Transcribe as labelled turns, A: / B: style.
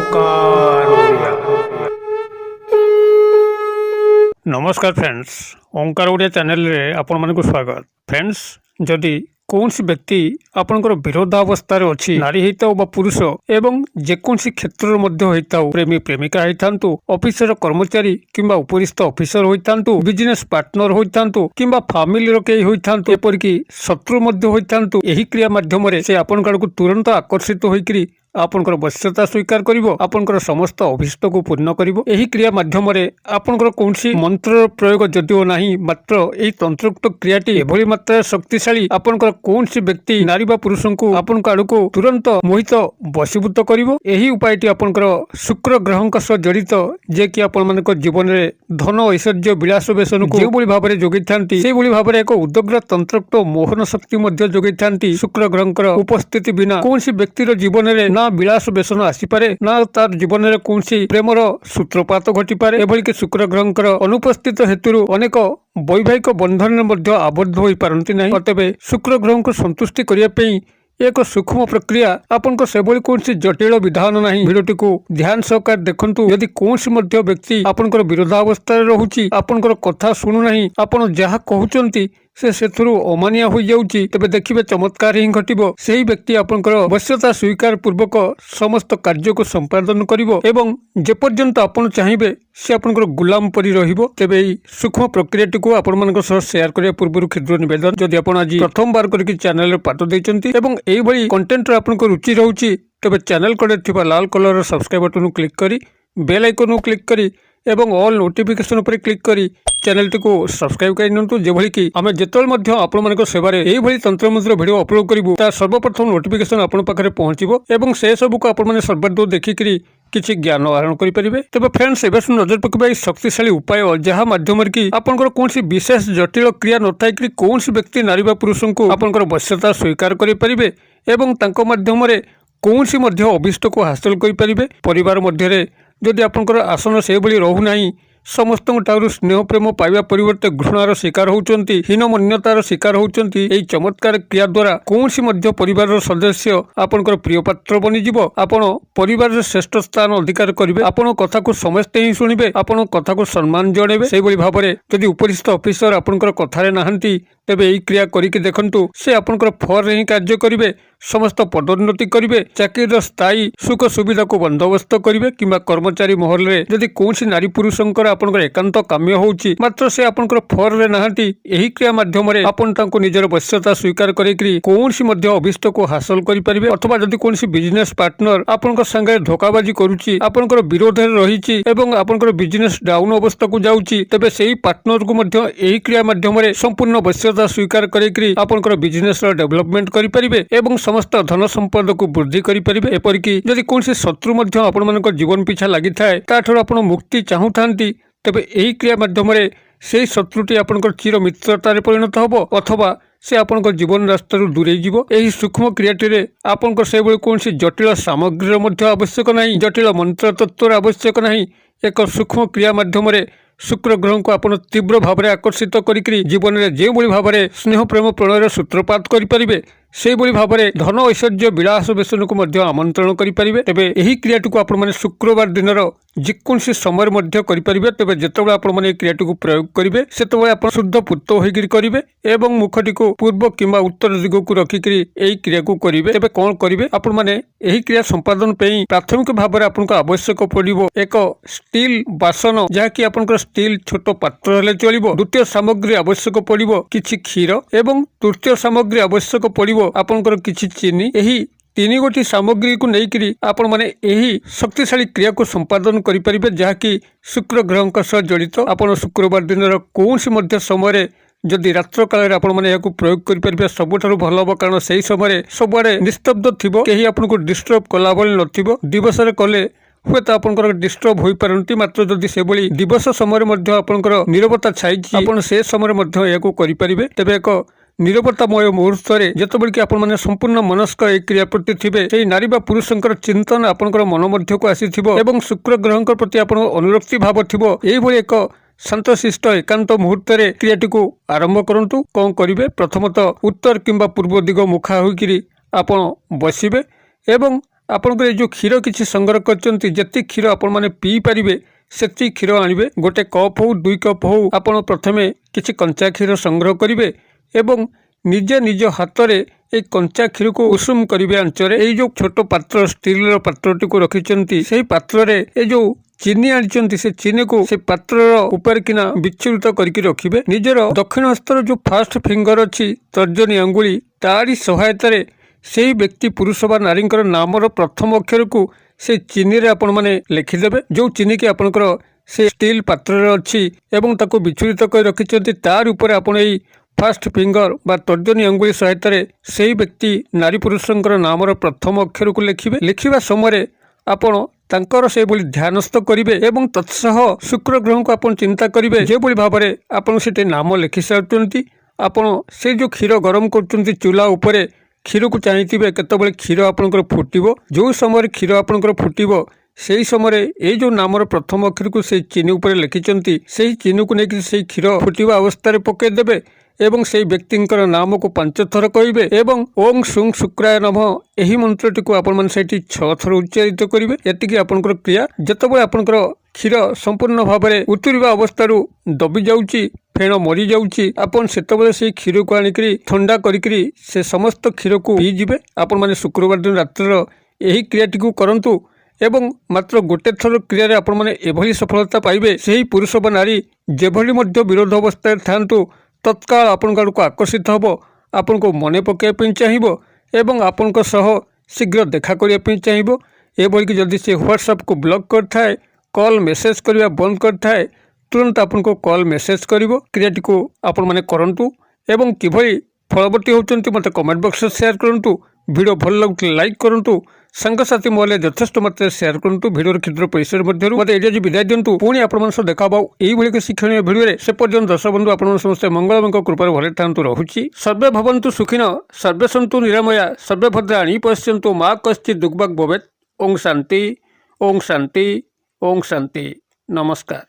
A: ओंकार ओडिया। नमस्कार फ्रेंड्स, ओंकार ओडिया चैनल रे आपण मानक स्वागत। फ्रेंड्स, जदि कौन व्यक्ति आपनकर विरोधावस्था अच्छी नारी होता बा पुरुष एवं जेकोसी क्षेत्र होता प्रेमी प्रेमिका होता ऑफिसर कर्मचारी किंबा उपरिस्थ ऑफिसर होता बिजनेस पार्टनर होता किंबा फैमिली कई होता एपरिक शत्रु होता यही क्रिया माध्यम से आपण को तुरंत आकर्षित होकर आपनकर वश्यता स्वीकार करिवो, आपनकर समस्त अभिष्ट को पूर्ण करिवो। एही क्रिया माध्यम रे आपनकर कोनसी मंत्र प्रयोग जदिओ नाही, मात्र एही तंत्रोक्त क्रियाटी एभली मात्रा शक्तिशाली आपनकर कोनसी व्यक्ति नारी बा पुरुषंकु आपनका आडको तुरंत मोहित वशीभूत करिवो। एही उपायटी आपनकर शुक्र ग्रहंक सह जड़ित जे कि आपण मानक जीवन रे धन ऐश्वर्य विलास व्यसन को जेभली भाबरे जोगै थांती सेही भली भाबरे एक उद्ग्र तंत्रोक्त मोहन शक्ति मध्य जोगै थांती। शुक्र ग्रहंकर उपस्थिति बिना कोनसी व्यक्तिर जीवन रे ना विलास व्यसन आसीपे ना तार जीवन में कौन प्रेमर सूत्रपात घटीपे। एभलिक शुक्र ग्रहंकर अनुपस्थित हेतु अनेक वैवाहिक बंधन में आबद्ध हो पारती नहीं। तेज शुक्र ग्रह को संतुष्टि करने एक सूक्ष्म प्रक्रिया आपन से कौन जटिल विधान ना। भिडियोटी को ध्यान सहकार देखु। यदि कौन व्यक्ति आपनकर विरोधावस्था रोचे, आपनकर कथा शुणुना, आपन जहाँ कहते से अमानिया हो जाउची, तबे देखिबे चमत्कार ही घटिबो। सेही व्यक्ति आपनकर वश्यता स्वीकार पूर्वक समस्त कार्य को संपादन करिवो एवं जेपर्यंत आपन चाहिबे से आपनकर गुलाम परि रहिबो। तेबे एही सूक्ष्म प्रक्रियाटी को आपण मानक सह शेयर करिया पूर्व क्षुद्र निवेदन, जदि आपण आज प्रथम बार करके चैनल रे पाठ दैचंती एवं एही भली कंटेंट रे आपनकर रुचि रहउची, तबे चैनल कड़े थिबा लाल कलर सब्सक्राइब बटन क्लिक करी बेल आइकन क्लिक करी एवं ऑल नोटिफिकेशन पर क्लिक करी चैनल टी को सब्सक्राइब कर जेभली कि आम जिते आपण मान सेवारे यही तंत्र मंत्र वीडियो अपलोड करूँ तार सर्वप्रथम नोटिफिकेशन आपण पाखे पहुंचो एवं से सबू को आपण सर्वादू देखिकी किसी ज्ञान आहरण करेंगे। तेज फ्रेंड्स, एवं नजर पकड़ा शक्तिशाली उपाय जहाँ मध्यम कि आपंकर कौन विशेष जटिल क्रिया न था कि कौन व्यक्ति नारी पुरुष को आपंकर वश्यता स्वीकार करेंगे एवं माध्यम कौन अभिष्ट को हासिल करेंगे। परिवार मध्य जदि आपंकर आसन से भली रहूना, समस्त स्नेह प्रेम पाइबा परिवर्ते घृणार शिकार होउचंती, हीनमन्यतार शिकार होउचंती। एई चमत्कार क्रिया द्वारा कौन परिवार सदस्य आपनकर प्रिय पात्र बनिजिवो। आपण परिवार श्रेष्ठ स्थान अधिकार करिवे, आपण कथा को समस्ते ही शुणिबे, आपण कथा को सम्मान जणेबे। सेही भली भाबरे जदि उपरिस्थ ऑफिसर आपनकर कथारे नाहंती, तेबे एई क्रिया करिके देखंतु से आपनकर फर ही कार्य करिवे, समस्त पदोन्नति करिवे, चाकरीर स्थायी सुख सुविधा को बंदोबस्त करिवे। किंबा कर्मचारी महल रे जदि कौन नारी पुरुषंकर आपनकर एकांत काम्य होउची, मात्र से आपनकर फर रे नाहंती, एही क्रिया माध्यम रे आपन तांको निजर वश्यता स्वीकार करेकरी कौनसी मध्य अभिष्ट को हासिल करि परिबे। अथवा जदि कौनसी बिजनेस पार्टनर आपनकर संगे धोखाबाजी करूची, आपनकर विरोध रे रहिची एवं आपनकर बिजनेस डाउन अवस्था को जाउची, तबे सेही पार्टनर को मध्य एही क्रिया माध्यम रे संपूर्ण वश्यता स्वीकार करेकरी आपनकर बिजनेस रो डेवलपमेंट करि परिबे एवं समस्त धन संपद को वृद्धि करि परिबे। एपरिक जदि कौनसी शत्रु मध्य आपण मानकर जीवन पिछा लागि थाए, ताठर आपण मुक्ति चाहूथांती, तेबे एही क्रिया माध्यम रे सेही शत्रुटी आपनकर चिर मित्रतारे परिणत हबो अथवा से आपनकर जीवन रास्ता दूरे जीवो। एही सूक्ष्म क्रियाटी रे आपनकर से भली कौनसी जटिल सामग्री मध्य आवश्यक नाही, जटिल मंत्र तत्वर आवश्यक नाही। एक सूक्ष्म क्रिया माध्यम रे शुक्र ग्रह को आपण तीव्र भाव में आकर्षित करी जीवन में जो भाव में स्नेह प्रेम प्रणयर सूत्रपात करेंगे, से भाव में धन ऐश्वर्य विलास व्यसन को आमंत्रण करेंगे। तेज यही क्रियाटी को आपण शुक्रवार दिन जेकोसी समय करेंगे। तेज जिते आपने क्रियाटी को प्रयोग करेंगे से आप शुद्ध पूत होकर एवं मुखटी को पूर्व किंबा उत्तर दिग को रखिक क्रिया को करेंगे। तेज कौन करेंगे, आपण यही क्रिया संपादन प्राथमिक भाव में आपको आवश्यक पड़ो एक स्टील बासन जहाँकि आप स्टील छोट पात्र हेले चलिबो। द्वितीय सामग्री आवश्यक पड़ो किछि क्षीर एवं तृतीय सामग्री आवश्यक पड़ो आपनकर किछि चीनी। एही तीन गोटी सामग्री को लेकर आपण माने यही शक्तिशाली क्रिया को संपादन करेंगे जहाँकि शुक्र ग्रह सह जड़ित। आपण शुक्रवार दिन कौन समय जदि रात्र काल आपने प्रयोग करेंगे सबुठ भल हम, कारण से समय सबुआड़े निस्तब्ध थी, कहीं आपको डिस्टर्ब कला भली न दिवस कले हुए तो आपंकर डिस्टर्ब हो पारती, मात्र जदि से भली दिवस समय आपंकर नीरवता छाई आप से समय या करेंगे। तेज एक नीरवतामय मुहूर्त में जितेबाला कि आपण मैंने संपूर्ण मनस्क एक क्रिया प्रति थे, से नारी बा पुरुषंकर चिंतन आपंकर मन मध्य को आसी एवं शुक्र ग्रह प्रति आप अनुरक्ति भाव थी। यही एक शांतशिष्ट एकांत मुहूर्त में क्रियाटी को आरंभ करंतु। कौन करेंगे, प्रथमतः उत्तर किंबा पूर्व दिग मुखा होकर आपण बसबे एवं ଆପଣଙ୍କର जो क्षीर किसी संग्रह करचंती जति क्षीर आपण माने पी पारिबे सेति क्षीर आनिबे गोटे कप हो 2 कप हो आपण प्रथमे किछि कंचा क्षीर संग्रह करिवे एवं निजे निज हाथ रे एक कंचा क्षीर को उषुम करिवे आंचरे ए जो छोटो पात्र स्टील पात्रटी को रखिचंती सेही पात्र रे ए जो चीनी आनिचंती से चीनी को से पात्र ऊपर किना विच्छुरित करके रखिबे निजर दक्षिण हस्तर जो फास्ट फिंगर अछि तर्जनी अंगुली तारी सहायता रे सेही व्यक्ति पुरुष बा नारींकर नामर प्रथम अक्षर को से चीनी रे आपण माने लिखिदेबे जो चीनी के आपनकर से स्टील पात्र रे अछि एवं ताको विच्छुरित कर रखिचंती तार ऊपर आपण एई फास्ट फिंगर बा तर्जनी अंगुली सहायता रे सेही व्यक्ति नारी पुरुषंकर नामर प्रथम अक्षर को लिखिबे लिखिबा समय आपण तांकर से बोली ध्यानस्थ करिवे एवं तत्सह शुक्र ग्रह को आपण चिंता करिवे जे बोली भाबरे आपण सेटे नाम लिखि सारचंती आपण से जो क्षीर गरम करचंती चूल्हा ऊपर क्षीर को चाहिए केतबेले क्षीर आपनकर फुटिबो जो समय क्षीर आपनकर फुटिबो सेही समय ए जो नामर प्रथम अक्षर को से चीनी ऊपर लिखिचंती सेही चीनी को नेकी से क्षीर फुटिबा अवस्था रे पके देबे एवं से व्यक्तिंकर नाम को 5 थर कहिबे एवं ओं सुं शुक्राय नमः एही मंत्रटी को आपण मन सेठी 6 थर उच्चारित करिवे एतिकी आपनकर क्रिया जतबे आपनकर क्षीर संपूर्ण भाव में उतुरिबा अवस्थारू दबी जाउची फेण मरी जाउची आपण सेतबेले से क्षीर को आनिकरी ठंडा करिकरी से समस्त क्षीर को पी जिवे आपण माने शुक्रवार दिन रात्र एही क्रियाटी को करंतु एवं मात्र गोटे थर क्रिया रे आपण माने एभली सफलता पाइबे सेही पुरुष व नारी जेभली मध्य विरोध अवस्था थांतु तत्काल आपण को आकर्षित हबो आपण को मने पकाइबा चाहिबो एवं आपण को सह शीघ्र देखा करिया चाहिबो एभली कि जदि से व्हाट्सएप को ब्लॉक करथाए कॉल मेसेज करबा बंद करथाए तुरंत आपण को कॉल मेसेज करिवो क्रियाटी को आपण माने करंतु एवं किभली फलवती होचंती मते कमेंट बॉक्स रे शेयर करंतु वीडियो भल लागुतले लाइक करंतु संगसाथी मोले यथेष्ट मात्रा शेयर करंतु वीडियो क्षुद्र परिसर मध्य मते एडिया जी विदाय दिंतु पुणी आपण सह देखाबो एई भली के शिक्षणीय वीडियो रे से पर्यंत दर्शक बंधु आपण समस्त मंगलमय कृपा भले थांतु रहुची सर्वे भवन्तु सुखिनो सर्वे सन्तु निरामया सर्वे भद्राणि पश्यन्तु मा कश्चित् दुःखभाग् भवेत् ओम शांति ओम शांति ओम शांति नमस्कार।